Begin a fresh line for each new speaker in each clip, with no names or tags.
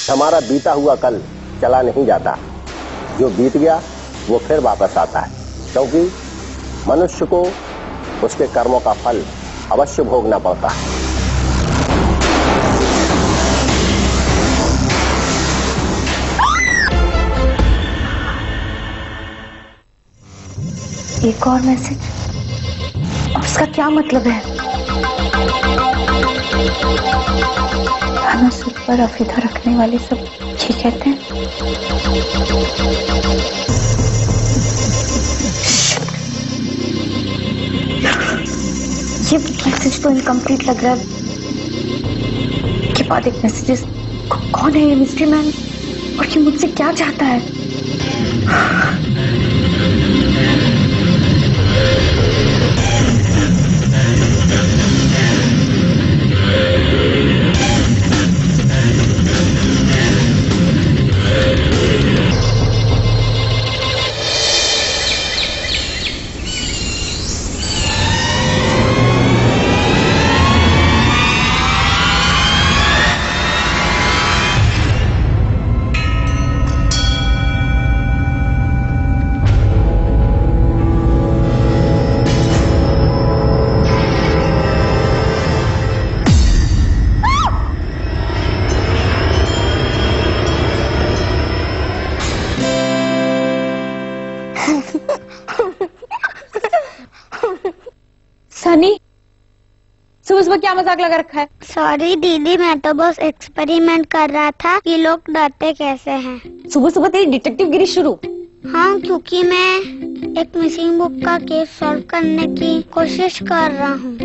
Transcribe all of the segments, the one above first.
हमारा बीता हुआ कल चला नहीं जाता, जो बीत गया वो फिर वापस आता है, क्योंकि मनुष्य को उसके कर्मों का फल अवश्य भोगना पड़ता है।
एक और मैसेज, और उसका क्या मतलब है? खाना सिर पर अफीदा रखने वाले सब ये कहते हैं। ये मैसेज तो इनकम्प्लीट लग रहा है। के बाद एक मैसेजेस, कौन है ये मिस्ट्री मैन और ये मुझसे क्या चाहता है? सनी, सुबह सुबह क्या मजाक लगा रखा है?
सॉरी दीदी, मैं तो बस एक्सपेरिमेंट कर रहा था कि लोग डरते कैसे हैं।
सुबह सुबह तेरी डिटेक्टिव गिरी शुरू?
हाँ, क्योंकि मैं एक मिसिंग बुक का केस सॉल्व करने की कोशिश कर रहा हूँ।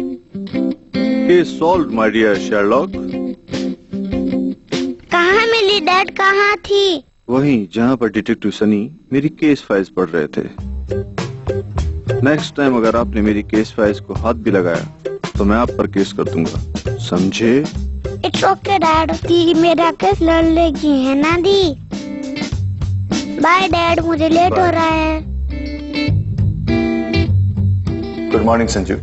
Case solve my dear Sherlock.
कहाँ मिली डैड, कहाँ थी?
वहीं जहाँ पर डिटेक्टिव सनी मेरी केस फाइल्स पढ़ रहे थे। नेक्स्ट टाइम अगर आपने मेरी केस फाइल्स को हाथ भी लगाया तो मैं आप पर केस कर दूंगा, समझे?
इट्स ओके डैड, दी मेरा केस लड़ लेगी, है ना दी? बाय डैड, मुझे लेट हो रहा है।
Good morning Sanju.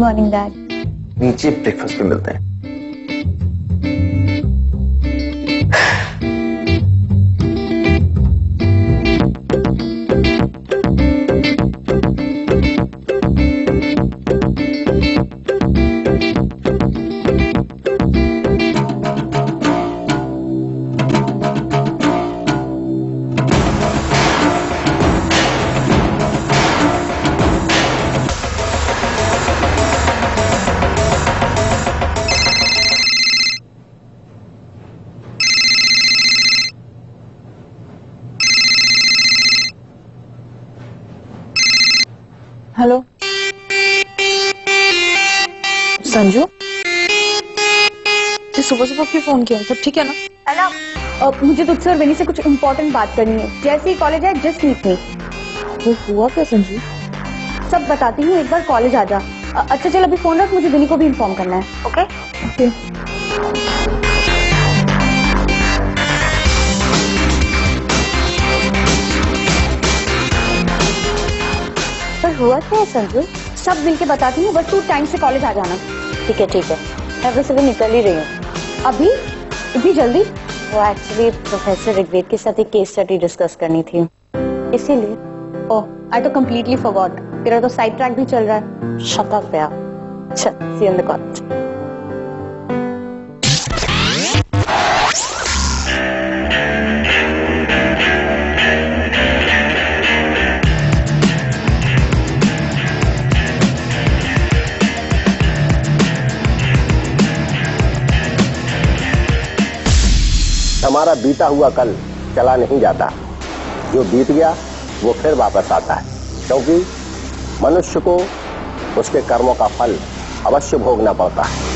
Morning dad.
नीचे ब्रेकफास्ट पे मिलते हैं।
हेलो संजू, सुबह सुबह क्यों फोन किया? सब ठीक है ना? हेलो, मुझे तुझसे और बेनी से कुछ इम्पोर्टेंट बात करनी है। जैसे ही कॉलेज आए जस्ट मीट मी। वो हुआ क्या संजू? सब बताती हूँ, एक बार कॉलेज आ जा। अच्छा चल अभी फोन रख, मुझे बेनी को भी इन्फॉर्म करना है। Okay okay. पर हुआ क्या है संजू? सब मिलके बताती हूँ, बस तू टाइम से कॉलेज आ जाना। ठीक है ठीक है, मैं वैसे भी निकल ही रही हूँ। अभी इतनी जल्दी? वो एक्चुअली प्रोफेसर ऋग्वेद के साथ एक केस स्टडी डिस्कस करनी थी, इसीलिए। ओह, आई तो कम्प्लीटली फॉरगॉट। तेरा तो साइड ट्रैक भी चल रहा है। शट अप यार। चल, सी यू इन द कॉलेज।
हमारा बीता हुआ कल चला नहीं जाता, जो बीत गया वो फिर वापस आता है, क्योंकि मनुष्य को उसके कर्मों का फल अवश्य भोगना पड़ता है।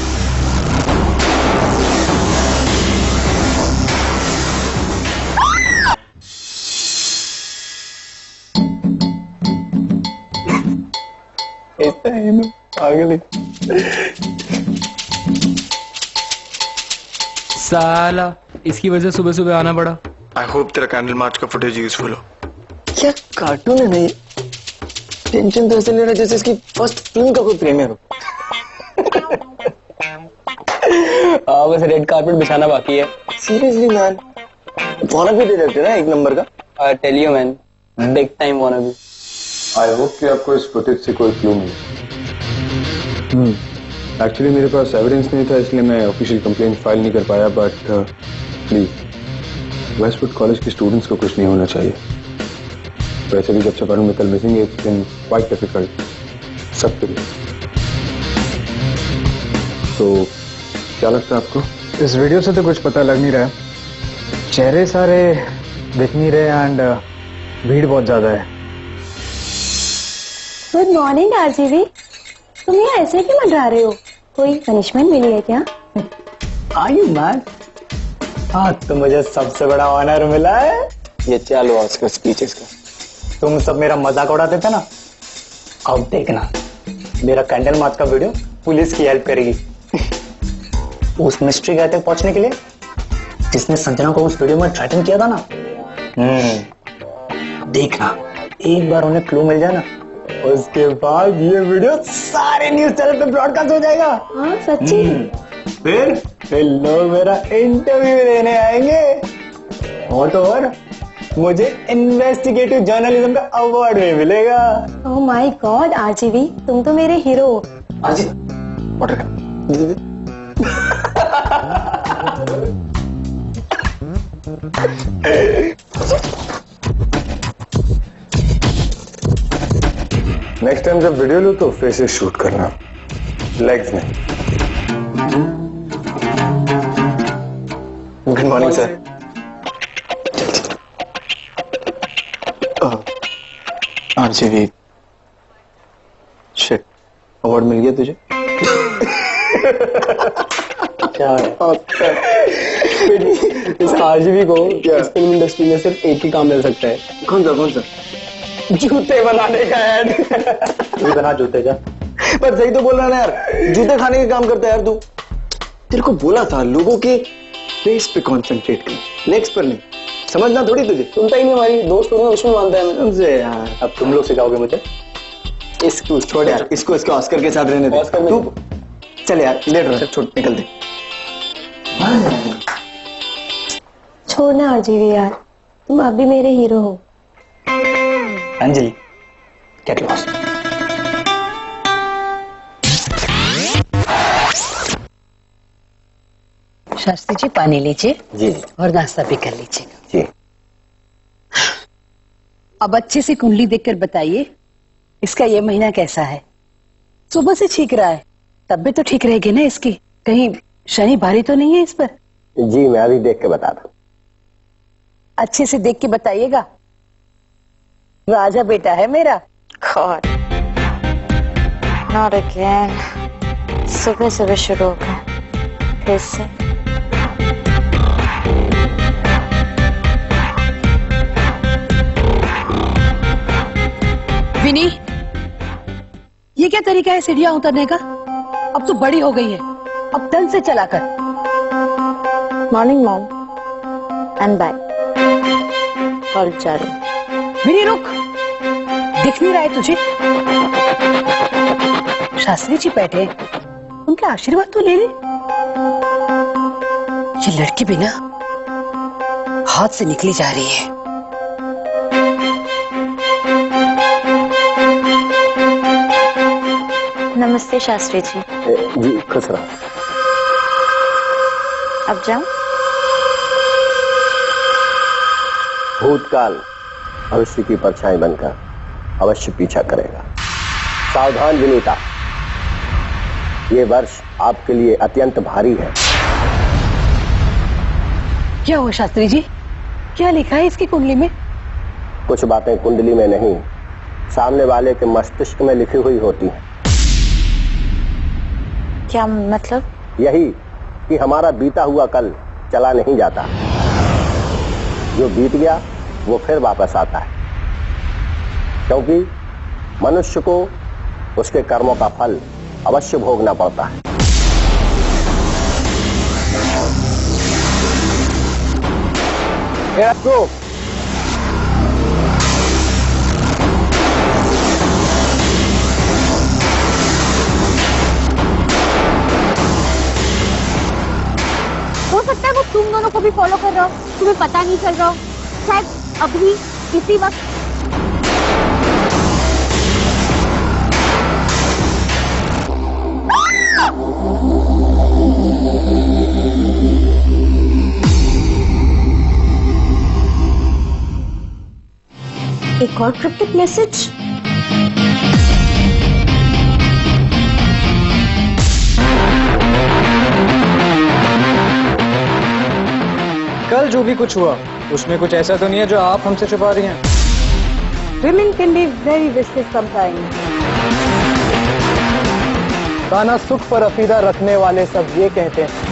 पागल।
साला इसकी वजह सुबह सुबह आना पड़ा।
आई होप तेरा कैंडल मार्च का फुटेज यूजफुल हो।
क्या कार्टून है नहीं? टेंशन तो ऐसे ले रहा जैसे इसकी फर्स्ट फिल्म का कोई प्रीमियर हो। हाँ बस रेड कारपेट बिछाना बाकी है।
सीरियसली मैन, वाना भी दे देते ना 1 नंबर का।
I tell you man, big time wanna भी।
आई होप कि आपको इस फुटेज से कोई क्लू मिले। एक्चुअली मेरे पास एविडेंस नहीं था, इसलिए मैं ऑफिशियल कंप्लेंट फाइल नहीं कर पाया, बट प्लीज वेस्टवुड कॉलेज के स्टूडेंट्स को कुछ नहीं होना चाहिए। वैसे भी जब से Varun Mittal missing, it's been quite difficult सबके लिए। तो क्या लगता है आपको?
इस वीडियो से तो कुछ पता लग नहीं रहा है, चेहरे सारे दिख नहीं रहे एंड भीड़ बहुत ज्यादा है।
गुड मॉर्निंग आरजीवी, तुम यहाँ ऐसे क्यों मंडरा रहे हो? कोई पनिशमेंट मिली है क्या?
Are you man? हाँ तो मुझे सबसे बड़ा ऑनर मिला है। ये चालू ऑस्कर स्पीचेस का। तुम सब मेरा मजाक उड़ाते थे ना, अब देखना मेरा कैंडल मार्च का वीडियो पुलिस की हेल्प करेगी उस मिस्ट्री गए तक पहुंचने के लिए जिसने संजना को उस वीडियो में थ्रेटन किया था ना। देखना एक बार उन्हें क्लू मिल जाए ना, उसके बाद ये वीडियो सारे न्यूज चैनल पे ब्रॉडकास्ट हो जाएगा।
हाँ सच्ची?
फिर लोग मेरा इंटरव्यू देने आएंगे और तो और मुझे इन्वेस्टिगेटिव जर्नलिज्म का अवार्ड भी मिलेगा।
ओह माय गॉड आरजीवी, तुम तो मेरे हीरो हो।
आज ऑर्डर कर।
नेक्स्ट टाइम जब वीडियो लो तो फेसेस शूट करना, लेग्स नहीं।
Good morning sir. RGV, shit, award मिल गया तुझे?
क्या है? इस आरजीवी को इस फिल्म इंडस्ट्री में सिर्फ एक ही काम मिल सकता है।
कौन सा?
जूते बनाने का ऐड। तू बना जूते क्या?
पर सही तो बोल रहा है ना यार, जूते खाने का काम करता है यार तू। तेरे को बोला था लोगों के फेस पे कंसंट्रेट कर, लेग्स पर नहीं। समझना थोड़ी तुझे।
सुनता ही नहीं, हमारी दोस्त हो उसमें मानता है। तुमसे यार, अब तुम लोग सिखाओगे मुझे। इसको छोड़ यार,
इसको ऑस्कर के साथ रहने दे।
ऑस्कर में
तू चल यार, लेट रहा है, छोड़ निकल दे।
छोड़ना आरजीवी यार, तुम अब भी मेरे हीरो हो।
Anjali, get lost.
शास्त्री जी पानी लीजिए
जी
और नाश्ता भी कर लीजिएगा।
जी।
अब अच्छे से कुंडली देखकर बताइए इसका ये महीना कैसा है। सुबह से ठीक रहा है, तब भी तो ठीक रहेगी ना इसकी। कहीं शनि भारी तो नहीं है इस पर?
जी मैं अभी देख के बताता।
अच्छे से देख के बताइएगा, राजा बेटा है मेरा।
God, not again. सुबह सुबह शुरू हो गया फिर से।
विनी, ये क्या तरीका है सीढ़ियां उतरने का? अब तो बड़ी हो गई है, अब तन से चला कर।
Morning mom and bye. College जा रही हूँ।
विनी रुक, दिख नहीं रहा है तुझे? शास्त्री जी बैठे, उनके आशीर्वाद तो ले ले। ये लड़की भी ना हाथ से निकली जा रही है।
नमस्ते शास्त्री जी।
जी खुश रहो।
अब जाओ।
भूतकाल भविष्य की परछाई बनकर अवश्य पीछा करेगा। सावधान विनीता, ये वर्ष आपके लिए अत्यंत भारी है।
क्या हुआ शास्त्री जी, क्या लिखा है इसकी कुंडली में?
कुछ बातें कुंडली में नहीं, सामने वाले के मस्तिष्क में लिखी हुई होती हैं।
क्या मतलब?
यही कि हमारा बीता हुआ कल चला नहीं जाता, जो बीत गया वो फिर वापस आता है, क्योंकि मनुष्य को उसके कर्मों का फल अवश्य भोगना पड़ता है।
दोनों को भी फॉलो कर रहा हो, तुम्हें पता नहीं चल रहा हो? शायद अभी इसी वक्त एक और क्रिप्टिक मैसेज।
कल जो भी कुछ हुआ उसमें कुछ ऐसा तो नहीं है जो आप हमसे छुपा रही हैं?
Women can be very vicious sometimes.
दाना सुख पर अकीदा रखने वाले सब ये कहते हैं